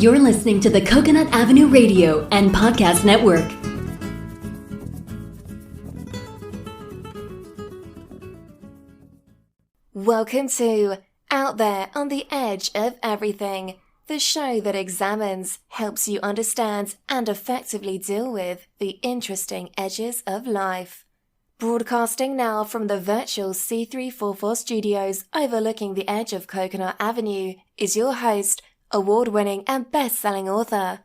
You're listening to the Coconut Avenue Radio and Podcast Network. Welcome to Out There on the Edge of Everything, the show that examines, helps you understand, and effectively deal with the interesting edges of life. Broadcasting now from the virtual C344 studios overlooking the edge of Coconut Avenue is your host, award-winning and best-selling author,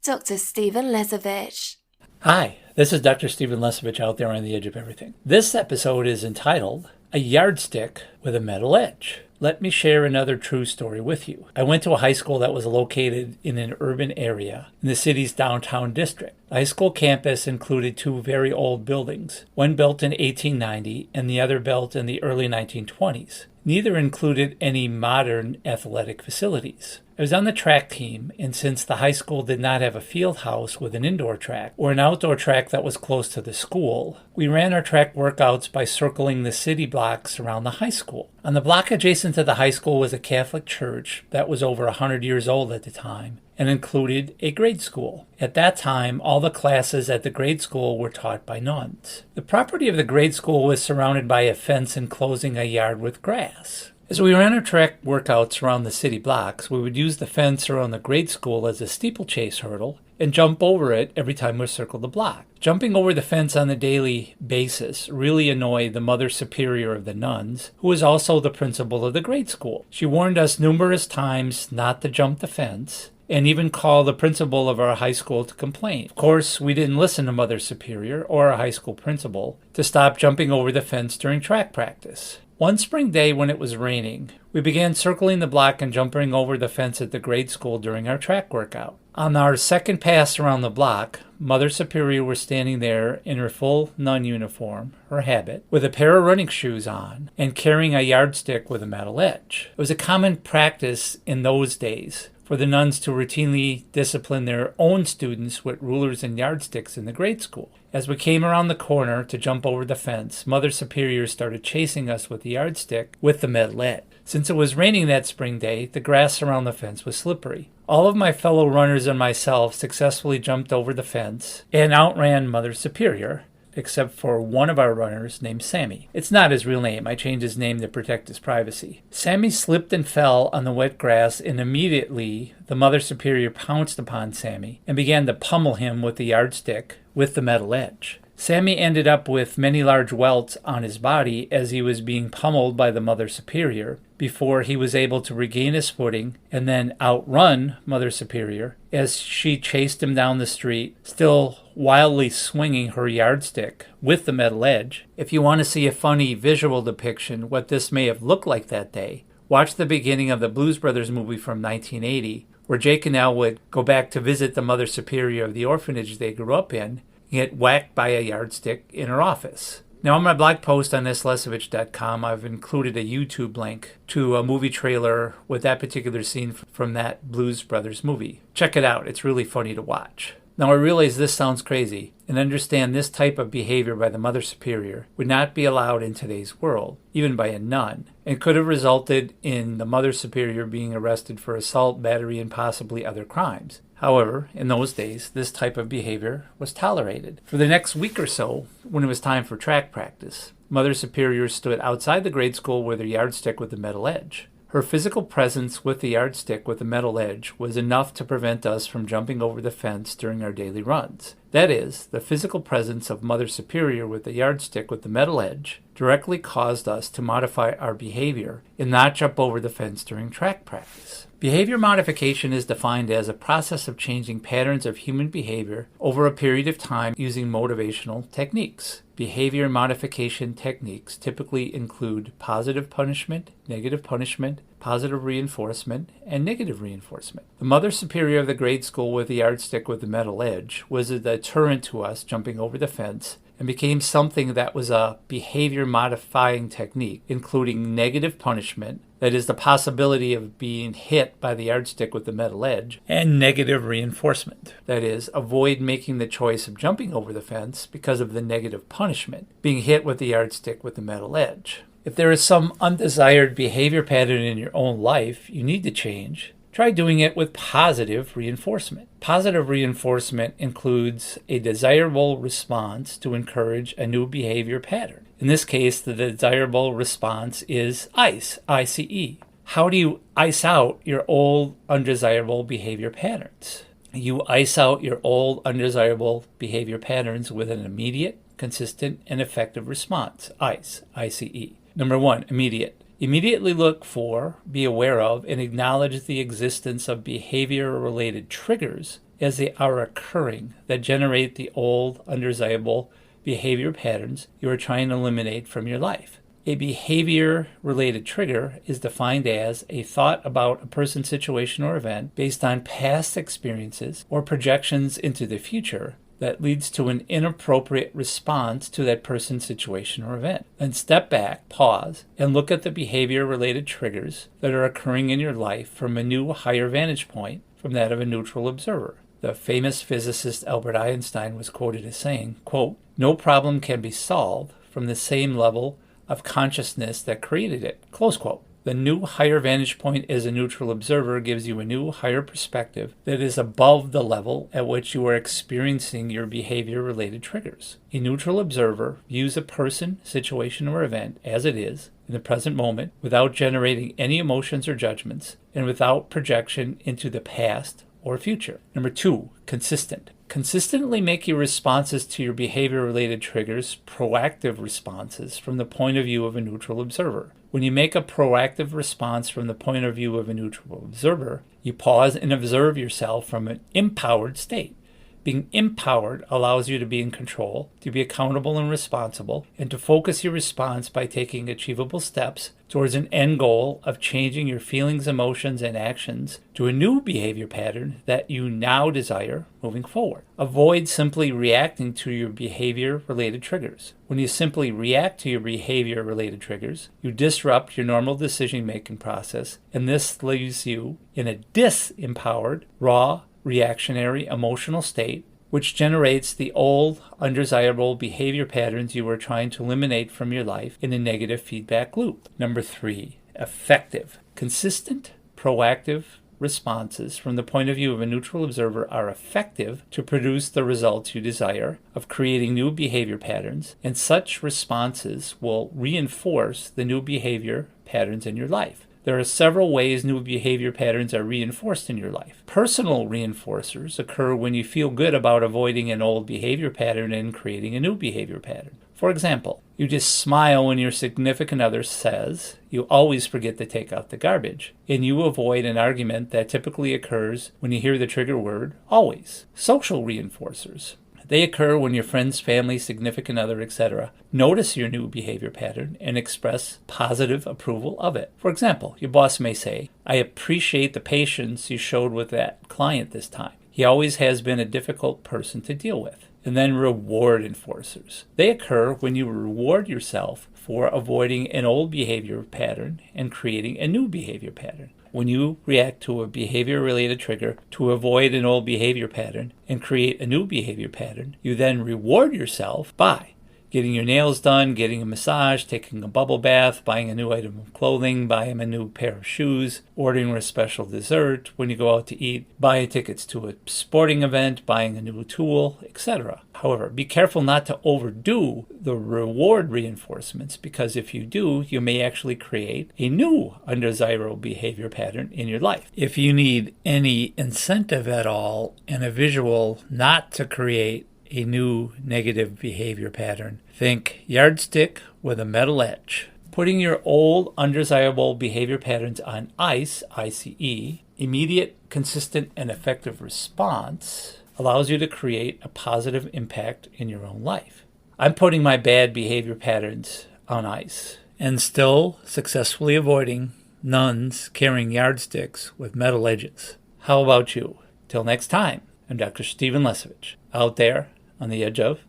Dr. Stephen Lesovich. Hi, this is Dr. Stephen Lesovich out there on the edge of everything. This episode is entitled, A Yardstick with a Metal Edge. Let me share another true story with you. I went to a high school that was located in an urban area in the city's downtown district. The high school campus included two very old buildings, one built in 1890 and the other built in the early 1920s. Neither included any modern athletic facilities. I was on the track team, and since the high school did not have a field house with an indoor track or an outdoor track that was close to the school, we ran our track workouts by circling the city blocks around the high school. On the block adjacent to the high school was a Catholic church that was over 100 years old at the time and included a grade school. At that time, all the classes at the grade school were taught by nuns. The property of the grade school was surrounded by a fence enclosing a yard with grass. As we ran our track workouts around the city blocks, we would use the fence around the grade school as a steeplechase hurdle and jump over it every time we circled the block. Jumping over the fence on a daily basis really annoyed the Mother Superior of the nuns, who was also the principal of the grade school. She warned us numerous times not to jump the fence, and even call the principal of our high school to complain. Of course, we didn't listen to Mother Superior or our high school principal to stop jumping over the fence during track practice. One spring day when it was raining, we began circling the block and jumping over the fence at the grade school during our track workout. On our second pass around the block, Mother Superior was standing there in her full nun uniform, her habit, with a pair of running shoes on, and carrying a yardstick with a metal edge. It was a common practice in those days for the nuns to routinely discipline their own students with rulers and yardsticks in the grade school. As we came around the corner to jump over the fence, Mother Superior started chasing us with the yardstick with the metal edge. Since it was raining that spring day, the grass around the fence was slippery. All of my fellow runners and myself successfully jumped over the fence and outran Mother Superior, except for one of our runners named Sammy. It's not his real name. I changed his name to protect his privacy. Sammy slipped and fell on the wet grass, and immediately the Mother Superior pounced upon Sammy and began to pummel him with the yardstick with the metal edge. Sammy ended up with many large welts on his body as he was being pummeled by the Mother Superior before he was able to regain his footing and then outrun Mother Superior as she chased him down the street, still wildly swinging her yardstick with the metal edge. If you want to see a funny visual depiction what this may have looked like that day, watch the beginning of the Blues Brothers movie from 1980, where Jake and Elle would go back to visit the Mother Superior of the orphanage they grew up in, get whacked by a yardstick in her office. Now, on my blog post on slesovich.com, I've included a YouTube link to a movie trailer with that particular scene from that Blues Brothers movie. Check it out. It's really funny to watch. Now, I realize this sounds crazy, and understand this type of behavior by the Mother Superior would not be allowed in today's world, even by a nun, and could have resulted in the Mother Superior being arrested for assault, battery, and possibly other crimes. However, in those days, this type of behavior was tolerated. For the next week or so, when it was time for track practice, Mother Superior stood outside the grade school with her yardstick with the metal edge. Her physical presence with the yardstick with the metal edge was enough to prevent us from jumping over the fence during our daily runs. That is, the physical presence of Mother Superior with the yardstick with the metal edge directly caused us to modify our behavior and not jump over the fence during track practice. Behavior modification is defined as a process of changing patterns of human behavior over a period of time using motivational techniques. Behavior modification techniques typically include positive punishment, negative punishment, positive reinforcement, and negative reinforcement. The Mother Superior of the grade school with the yardstick with the metal edge was a deterrent to us jumping over the fence and became something that was a behavior modifying technique, including negative punishment, that is the possibility of being hit by the yardstick with the metal edge, and negative reinforcement, that is, avoid making the choice of jumping over the fence because of the negative punishment, being hit with the yardstick with the metal edge. If there is some undesired behavior pattern in your own life you need to change, Try doing it with positive reinforcement. Positive reinforcement includes a desirable response to encourage a new behavior pattern. In this case, the desirable response is ICE, I-C-E. How do you ice out your old undesirable behavior patterns? You ice out your old undesirable behavior patterns with an immediate, consistent, and effective response, ICE, I-C-E. Number 1, immediate. Immediately look for, be aware of, and acknowledge the existence of behavior-related triggers as they are occurring that generate the old, undesirable behavior patterns you are trying to eliminate from your life. A behavior-related trigger is defined as a thought about a person, situation, or event based on past experiences or projections into the future that leads to an inappropriate response to that person, situation, or event. Then step back, pause, and look at the behavior-related triggers that are occurring in your life from a new, higher vantage point from that of a neutral observer. The famous physicist Albert Einstein was quoted as saying, quote, "No problem can be solved from the same level of consciousness that created it," close quote. The new higher vantage point as a neutral observer gives you a new higher perspective that is above the level at which you are experiencing your behavior-related triggers. A neutral observer views a person, situation, or event as it is in the present moment without generating any emotions or judgments and without projection into the past or future. Number 2, consistent. Consistently make your responses to your behavior-related triggers proactive responses from the point of view of a neutral observer. When you make a proactive response from the point of view of a neutral observer, you pause and observe yourself from an empowered state. Being empowered allows you to be in control, to be accountable and responsible, and to focus your response by taking achievable steps towards an end goal of changing your feelings, emotions, and actions to a new behavior pattern that you now desire moving forward. Avoid simply reacting to your behavior-related triggers. When you simply react to your behavior-related triggers, you disrupt your normal decision-making process, and this leaves you in a disempowered, raw, reactionary emotional state, which generates the old, undesirable behavior patterns you are trying to eliminate from your life in a negative feedback loop. Number 3, effective. Consistent, proactive responses from the point of view of a neutral observer are effective to produce the results you desire of creating new behavior patterns, and such responses will reinforce the new behavior patterns in your life. There are several ways new behavior patterns are reinforced in your life. Personal reinforcers occur when you feel good about avoiding an old behavior pattern and creating a new behavior pattern. For example, you just smile when your significant other says you always forget to take out the garbage, and you avoid an argument that typically occurs when you hear the trigger word always. Social reinforcers. They occur when your friends, family, significant other, etc. notice your new behavior pattern and express positive approval of it. For example, your boss may say, "I appreciate the patience you showed with that client this time. He always has been a difficult person to deal with." And then reward enforcers. They occur when you reward yourself for avoiding an old behavior pattern and creating a new behavior pattern. When you react to a behavior-related trigger to avoid an old behavior pattern and create a new behavior pattern, you then reward yourself by getting your nails done, getting a massage, taking a bubble bath, buying a new item of clothing, buying a new pair of shoes, ordering a special dessert when you go out to eat, buying tickets to a sporting event, buying a new tool, etc. However, be careful not to overdo the reward reinforcements, because if you do, you may actually create a new undesirable behavior pattern in your life. If you need any incentive at all and a visual not to create a new negative behavior pattern, think yardstick with a metal edge. Putting your old undesirable behavior patterns on ice, I-C-E, immediate, consistent, and effective response allows you to create a positive impact in your own life. I'm putting my bad behavior patterns on ice and still successfully avoiding nuns carrying yardsticks with metal edges. How about you? Till next time, I'm Dr. Stephen Lesevich, out there on the edge of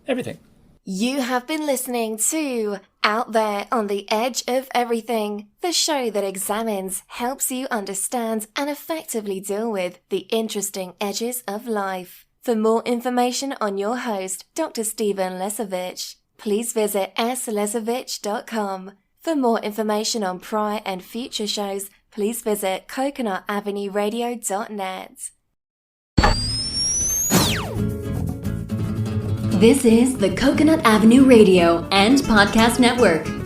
everything. You have been listening to Out There on the Edge of Everything, the show that examines, helps you understand, and effectively deal with the interesting edges of life. For more information on your host, Dr. Stephen Lesevich, please visit slesevich.com. For more information on prior and future shows, please visit coconutavenueradio.net. This is the Coconut Avenue Radio and Podcast Network.